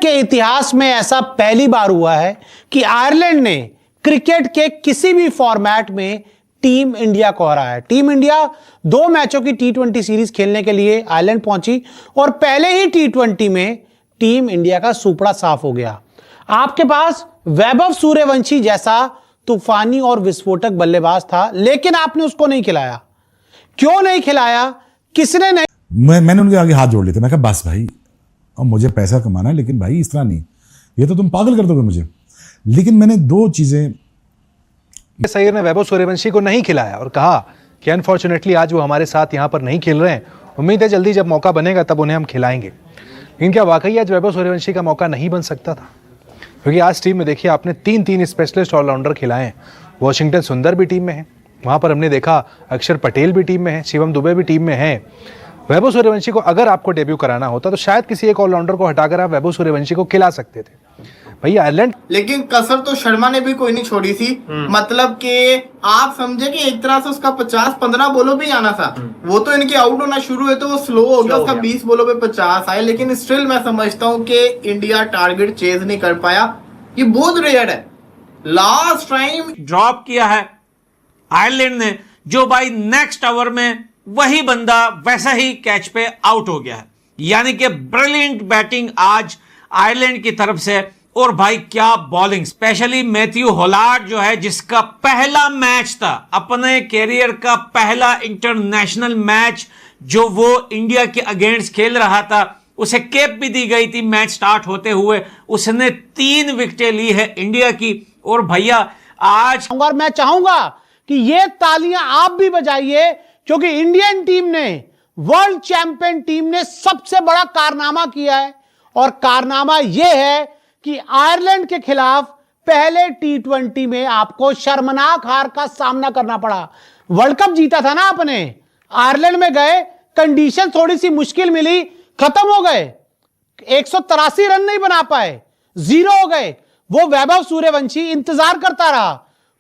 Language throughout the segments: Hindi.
के इतिहास में ऐसा पहली बार हुआ है कि आयरलैंड ने क्रिकेट के किसी भी फॉर्मेट में टीम इंडिया को हराया है। टीम इंडिया 2 मैचों की T20 सीरीज खेलने के लिए आयरलैंड पहुंची और पहले ही T20 में टीम इंडिया का सुपड़ा साफ हो गया। आपके पास वैभव सूर्यवंशी जैसा तूफानी और विस्फोटक बल्लेबाज था, लेकिन आपने उसको नहीं खिलाया। क्यों नहीं खिलाया? किसने नहीं? मैंने उनके आगे हाथ जोड़ लिए थे। मैं कहा बस भाई, अब मुझे पैसा कमाना है, लेकिन भाई इस तरह नहीं, ये तो तुम पागल कर दोगे मुझे। लेकिन मैंने 2 चीजें, सैयद ने वैभव सूर्यवंशी को नहीं खिलाया और कहा कि अनफॉर्चुनेटली आज वो हमारे साथ यहाँ पर नहीं खेल रहे हैं, उम्मीद है जल्दी जब मौका बनेगा तब उन्हें हम खिलाएंगे। लेकिन क्या वाकई आज वैभव सूर्यवंशी का मौका नहीं बन सकता था? क्योंकि आज टीम में देखिए आपने 3 स्पेशलिस्ट ऑलराउंडर खिलाए हैं। वॉशिंगटन सुंदर भी टीम में है, वहाँ पर हमने देखा अक्षर पटेल भी टीम में है, शिवम दुबे भी टीम में है। वैभव सूर्यवंशी को अगर आपको डेब्यू कराना होता तो शायद किसी एक ऑलराउंडर को हटाकर आप वैभव सूर्यवंशी को खिला सकते थे भैया आयरलैंड। लेकिन कसर तो शर्मा ने भी कोई नहीं छोड़ी थी। मतलब कि आप समझे कि एक तरह से उसका 50-15 बोलों पे आना था। वो तो इनके आउट होना शुरू हुए तो वो स्लो हो गया, उसका 20 बोलों पे 50 आए। लेकिन स्टिल मैं समझता हूँ कि इंडिया टारगेट चेज नहीं कर पाया। ये बहुत रेयर है। लास्ट टाइम ड्रॉप किया है आयरलैंड ने, जो भाई नेक्स्ट ओवर में वही बंदा वैसा ही कैच पे आउट हो गया है। यानी कि ब्रिलियंट बैटिंग आज आयरलैंड की तरफ से। और भाई क्या बॉलिंग, स्पेशली मैथ्यू होलार्ड जो है, जिसका पहला मैच था अपने कैरियर का, पहला इंटरनेशनल मैच जो वो इंडिया के अगेंस्ट खेल रहा था, उसे कैप भी दी गई थी मैच स्टार्ट होते हुए। उसने 3 विकेटें ली है इंडिया की। और भैया आज और मैं चाहूंगा कि ये तालियां आप भी बजाइए, क्योंकि इंडियन टीम ने, वर्ल्ड चैंपियन टीम ने सबसे बड़ा कारनामा किया है। और कारनामा यह है कि आयरलैंड के खिलाफ पहले T20 में आपको शर्मनाक हार का सामना करना पड़ा। वर्ल्ड कप जीता था ना आपने, आयरलैंड में गए, कंडीशन थोड़ी सी मुश्किल मिली, खत्म हो गए, 183 रन नहीं बना पाए, 0 हो गए। वो वैभव सूर्यवंशी इंतजार करता रहा,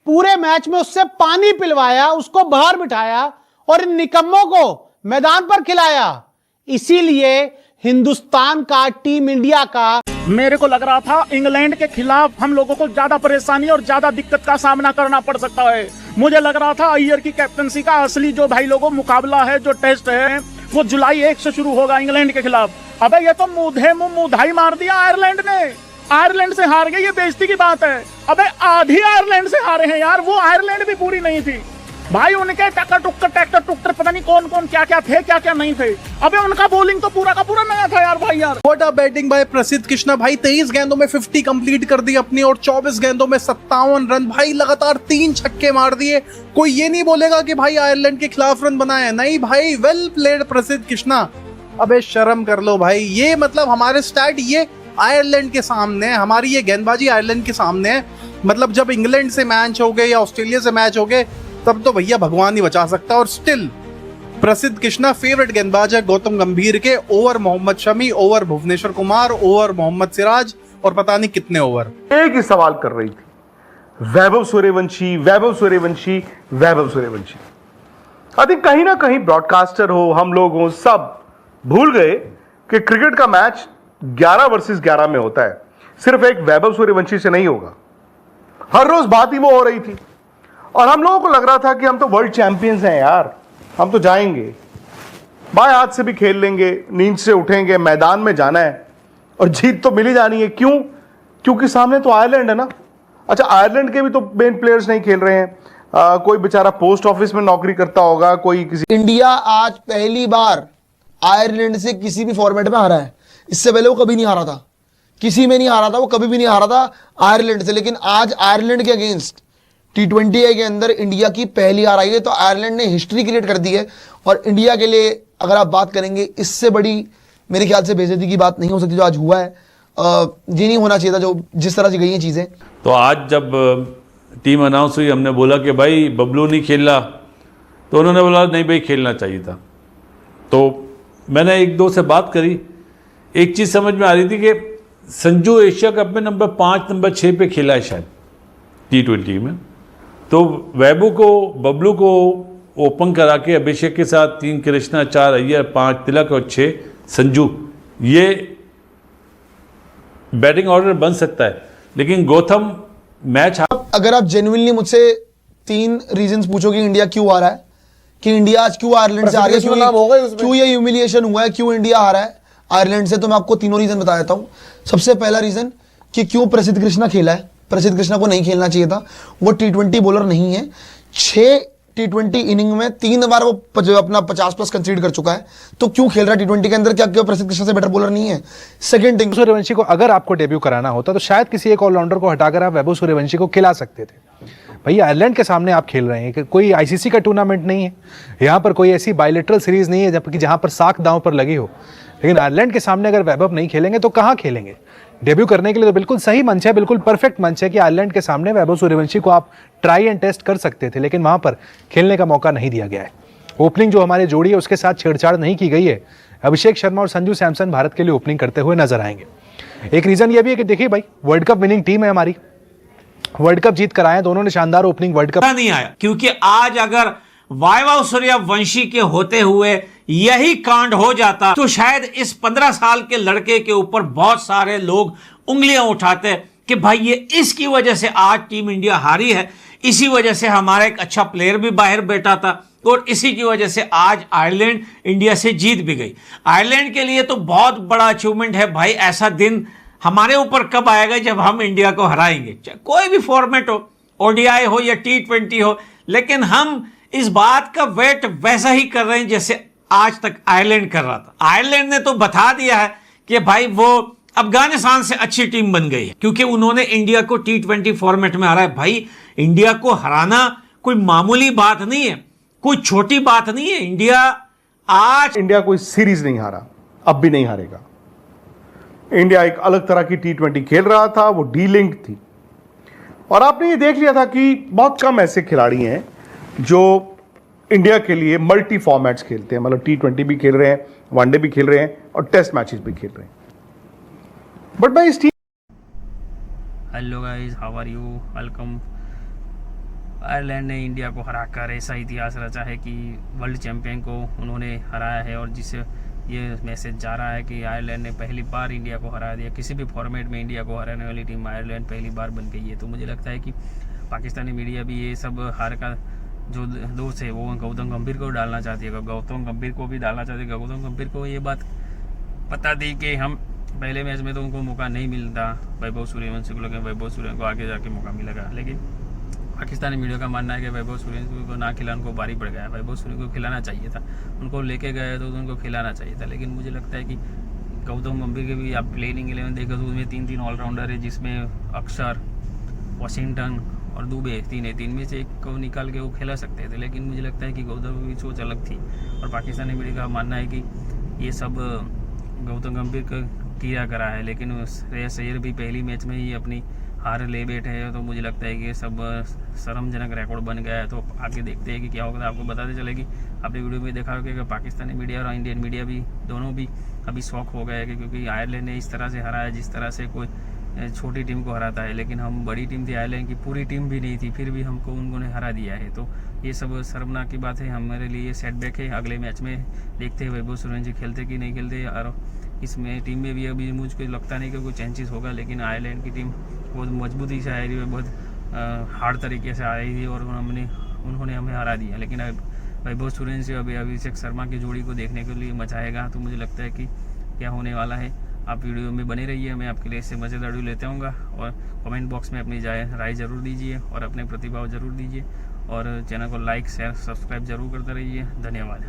पूरे मैच में उससे पानी पिलवाया, उसको बाहर बिठाया और इन निकम्मों को मैदान पर खिलाया। इसीलिए हिंदुस्तान का, टीम इंडिया का, मेरे को लग रहा था इंग्लैंड के खिलाफ हम लोगों को ज्यादा परेशानी और ज्यादा दिक्कत का सामना करना पड़ सकता है। मुझे लग रहा था अय्यर की कैप्टनसी का असली जो भाई लोगों मुकाबला है, जो टेस्ट है, वो जुलाई 1 से शुरू होगा इंग्लैंड के खिलाफ। अबे ये तो मुंधाई मार दिया आयरलैंड ने। आयरलैंड से हार गए, ये बेइज्जती की बात है। अबे आधी आयरलैंड से हारे हैं यार, वो आयरलैंड भी पूरी नहीं थी भाई। उनके ट्रैक्टर टुक्कर पता नहीं कौन कौन क्या क्या थे, क्या क्या नहीं थे। अबे उनका बॉलिंग तो पूरा का पूरा नया था यार भाई यार। व्हाट अ बैटिंग बाय प्रसिद्ध कृष्णा भाई। 23 गेंदों में 50 कंप्लीट कर दी अपनी और 24 गेंदों में 57 रन भाई, लगातार 3 छक्के मार दिए। कोई ये नहीं बोलेगा कि भाई आयरलैंड के खिलाफ रन बनाए, नहीं भाई, वेल प्लेड प्रसिद्ध कृष्णा। अबे शर्म कर लो भाई। ये मतलब हमारे स्टैट ये आयरलैंड के सामने है, हमारी ये गेंदबाजी आयरलैंड के सामने है। मतलब जब इंग्लैंड से मैच हो गए या ऑस्ट्रेलिया से मैच हो गए तब तो भैया भगवान ही बचा सकता। और स्टिल प्रसिद्ध कृष्णा फेवरेट गेंदबाज है गौतम गंभीर के, over Mohammed Shami, over Bhuvneshwar Kumar, over Mohammed Siraj और पता नहीं कितने ओवर। एक ही सवाल कर रही थी, वैभव सूर्यवंशी, वैभव सूर्यवंशी, वैभव सूर्यवंशी। आई थिंक कहीं ना कहीं ब्रॉडकास्टर हो, हम लोग हो, सब भूल गए कि क्रिकेट का मैच 11 वर्सेस 11 में होता है, सिर्फ एक वैभव सूर्यवंशी से नहीं होगा। हर रोज बात ही वो हो रही थी और हम लोगों को लग रहा था कि हम तो वर्ल्ड चैंपियंस हैं यार, हम तो जाएंगे, बाएं हाथ से भी खेल लेंगे, नींद से उठेंगे, मैदान में जाना है और जीत तो मिल ही जानी है। क्यों? क्योंकि सामने तो आयरलैंड है ना। अच्छा, आयरलैंड के भी तो मेन प्लेयर्स नहीं खेल रहे हैं। कोई बेचारा पोस्ट ऑफिस में नौकरी करता होगा, कोई किसी। इंडिया आज पहली बार आयरलैंड से किसी भी फॉर्मेट में हारा है। इससे पहले वो कभी नहीं हारा था, किसी में नहीं हारा था, वो कभी भी नहीं हारा था आयरलैंड से। लेकिन आज आयरलैंड के अगेंस्ट T20 के अंदर इंडिया की पहली हार आई है, तो आयरलैंड ने हिस्ट्री क्रिएट कर दी है। और इंडिया के लिए अगर आप बात करेंगे, इससे बड़ी मेरे ख्याल से बेइज्जती की बात नहीं हो सकती जो आज हुआ है। ये नहीं होना चाहिए था जो जिस तरह से गई हैं चीज़ें। तो आज जब टीम अनाउंस हुई, हमने बोला कि भाई बबलू नहीं खेल रहा, तो उन्होंने बोला नहीं भाई खेलना चाहिए था। तो मैंने 1-2 से बात करी, एक चीज़ समझ में आ रही थी कि संजू एशिया कप में नंबर 5, नंबर 6 पे खेला है शायद T20 में। तो वैभव को, बबलू को ओपन करा के अभिषेक के साथ 3 कृष्णा, 4 अय्यर, 5 तिलक और 6 संजू, ये बैटिंग ऑर्डर बन सकता है, लेकिन गौतम मैच अगर आप जेन्युइनली मुझसे 3 रीजंस पूछो कि इंडिया क्यों आ रहा है, कि इंडिया आज क्यों आयरलैंड से आ रहा है, क्यों ये ह्यूमिलिएशन हुआ है, क्यों इंडिया आ रहा है आयरलैंड से, तो मैं आपको तीनों रीजन बता देता हूं। सबसे पहला रीजन कि क्यों प्रसिद्ध कृष्णा खेला है। प्रसिद्ध कृष्णा को नहीं खेलना चाहिए था, वो T20 बॉलर नहीं है। 6 T20 इनिंग में 3 बार वो अपना 50+ कंसीड कर चुका है, तो क्यों खेल रहा है T20 के अंदर? क्या क्यों प्रसिद्ध कृष्णा से बेटर बॉलर नहीं है? सेकंड थिंग, सूर्यवंशी को अगर आपको डेब्यू कराना होता तो शायद किसी एक ऑलराउंडर को हटाकर आप वैभव सूर्यवंशी को खिला सकते थे। भैया आयरलैंड के सामने आप खेल रहे हैं, कोई आईसीसी का टूर्नामेंट नहीं है, यहाँ पर कोई ऐसी बायलेटरल सीरीज नहीं है जबकि जहाँ पर साख दांव पर लगी हो। लेकिन आयरलैंड के सामने अगर वैभव नहीं खेलेंगे तो कहाँ खेलेंगे? डेब्यू करने के लिए तो बिल्कुल सही मंच है, बिल्कुल परफेक्ट मंच है कि आयरलैंड के सामने वैभव सूर्यवंशी को आप ट्राई एंड टेस्ट कर सकते थे, लेकिन वहाँ पर खेलने का मौका नहीं दिया गया है। ओपनिंग जो हमारी जोड़ी है उसके साथ छेड़छाड़ नहीं की गई है। अभिषेक शर्मा और संजू सैमसन भारत के लिए ओपनिंग करते हुए नजर आएंगे। एक रीजन ये भी है कि देखिए भाई, वर्ल्ड कप विनिंग टीम है हमारी, वर्ल्ड कप जीत कर आए, दोनों ने शानदार ओपनिंग वर्ल्ड कप नहीं आया, क्योंकि आज अगर वैभव सूर्यवंशी के होते हुए यही कांड हो जाता तो शायद इस 15 साल के लड़के के ऊपर बहुत सारे लोग उंगलियां उठाते कि भाई ये इसकी वजह से आज टीम इंडिया हारी है, इसी वजह से हमारा एक अच्छा प्लेयर भी बाहर बैठा था और इसी की वजह से आज आयरलैंड इंडिया से जीत भी गई। आयरलैंड के लिए तो बहुत बड़ा अचीवमेंट है भाई। ऐसा दिन हमारे ऊपर कब आएगा जब हम इंडिया को हराएंगे, चाहे कोई भी फॉर्मेट हो, ओडीआई हो या T20 हो, लेकिन हम इस बात का वेट वैसा ही कर रहे हैं जैसे आज तक आयरलैंड कर रहा था। आयरलैंड ने तो बता दिया है कि भाई वो अफगानिस्तान से अच्छी टीम बन गई है, क्योंकि उन्होंने इंडिया को T20 फॉर्मेट में हरा है। भाई इंडिया को हराना कोई मामूली बात नहीं है, कोई छोटी बात नहीं है। इंडिया कोई सीरीज नहीं हारा, अब भी नहीं हारेगा। इंडिया एक अलग तरह की T20 खेल रहा था, वो डी-लिंक्ड थी। और आपने ये देख लिया था कि बहुत कम ऐसे खिलाड़ी हैं जो इंडिया के लिए मल्टी फॉर्मेट्स खेलते हैं, मतलब T20 भी खेल रहे हैं, वनडे भी खेल रहे हैं और टेस्ट मैचेस भी खेल रहे हैं। बट भाई इस team hello guys, how are you, welcome. Ireland ने इंडिया को हराकर ऐसा इतिहास रचा है कि वर्ल्ड चैंपियन को उन्होंने हराया है, और जिससे ये मैसेज जा रहा है कि आयरलैंड ने पहली बार इंडिया को हरा दिया। किसी भी फॉर्मेट में इंडिया को हराने वाली टीम आयरलैंड पहली बार बन गई है। तो मुझे लगता है कि पाकिस्तानी मीडिया भी ये सब हार का जो दोष है वो गौतम गंभीर को डालना चाहती है, गौतम गंभीर को भी डालना चाहती है। गौतम गंभीर को ये बात पता दी कि हम पहले मैच में तो उनको मौका नहीं मिलता वैभव सूर्यवंशी को, लेकिन वैभव सूर्यवंशी को आगे जाके मौका मिलेगा। लेकिन पाकिस्तानी मीडिया का मानना है कि वैभव सूर्यवंशी को ना खिला उनको भारी पड़ गया। वैभव सूर्यवंशी को खिलाना चाहिए था, उनको लेके गए तो उनको खिलाना चाहिए था। लेकिन मुझे लगता है कि गौतम गंभीर के भी आप प्लेइंग 11 देखो तो उसमें 3 ऑलराउंडर है, जिसमें अक्षर, वॉशिंगटन और दुबे 3 में से एक को निकाल के वो खेला सकते थे। लेकिन मुझे लगता है कि गौतम की सोच अलग थी, और पाकिस्तानी मीडिया का मानना है कि ये सब गौतम गंभीर का किया करा है। लेकिन श्रेयस अय्यर भी पहली मैच में ही अपनी हार ले बैठे हैं, तो मुझे लगता है कि ये सब शर्मजनक रिकॉर्ड बन गया है। तो आगे देखते हैं कि क्या होगा। आपको बताते चलेगी, आपने वीडियो में देखा होगा कि पाकिस्तानी मीडिया और इंडियन मीडिया भी दोनों भी अभी शौक हो गए हैं, क्योंकि आयरलैंड ने इस तरह से हराया जिस तरह से कोई छोटी टीम को हराता है। लेकिन हम बड़ी टीम थी, आयरलैंड की पूरी टीम भी नहीं थी, फिर भी हमको उन्होंने हरा दिया है। तो ये सब शर्मनाक की बात है, हमारे लिए सेटबैक है। अगले मैच में देखते हैं वैभव सूर्यवंशी खेलते कि नहीं खेलते, और इसमें टीम में भी अभी मुझको लगता नहीं कि कोई चेंजेस होगा। लेकिन आयरलैंड की टीम बहुत मजबूती से आई है, बहुत हार्ड तरीके से आई थी, और उन्होंने हमें हरा दिया। लेकिन वैभव सूर्यवंशी अभी अभिषेक शर्मा की जोड़ी को देखने के लिए मचाएगा। तो मुझे लगता है कि क्या होने वाला है। आप वीडियो में बने रहिए, मैं आपके लिए इससे मज़ेदार वीडियो लेते आऊँगा, और कमेंट बॉक्स में अपनी राय ज़रूर दीजिए और अपने प्रतिभाव ज़रूर दीजिए, और चैनल को लाइक शेयर सब्सक्राइब जरूर करते रहिए। धन्यवाद।